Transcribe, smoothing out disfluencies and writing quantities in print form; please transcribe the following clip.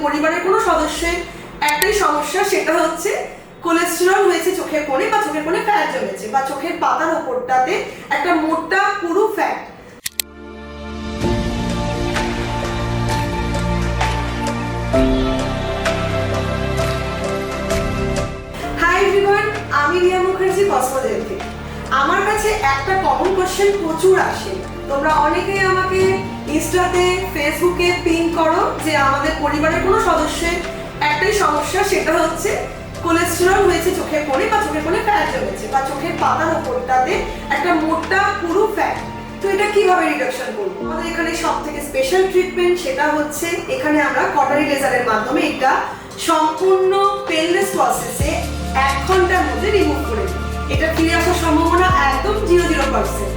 পরিবারের কোনো সদস্যের একটাই সমস্যা, সেটা হচ্ছে কোলেস্টেরল হয়েছে চোখের কোণে বা চোখের কোণে ফ্যাট জমেছে বা চোখের পাতার ওপরটাতে একটা মোটা পুরু ফ্যাট। হাই এভরিওয়ান, আমি রিয়া মুখার্জি কসমোজেল থেকে। আমার কাছে একটা কমন কোশ্চেন প্রচুর আসে। তোমরা অনেকেই আমাকে ইনস্টাতে ফেসবুকে পিং করো যে আমাদের পরিবারের কোনো সদস্যের একটাই সমস্যা, সেটা হচ্ছে কোলেস্টেরল হয়েছে চোখের কোণে বা চোখের কোণে ফ্যাট জমেছে বা চোখের পাতার ওপরটাতে একটা মোটা পুরু ফ্যাট। তো এটা কিভাবে রিডাকশন করবো? আমাদের এখানে সব থেকে স্পেশাল ট্রিটমেন্ট সেটা হচ্ছে এখানে আমরা কটারি লেজারের মাধ্যমে এটা সম্পূর্ণ পেনলেস প্রসেসে 1 ঘন্টার মধ্যে রিমুভ করে দিই। এটা ফিরে আসার সম্ভাবনা একদম 0%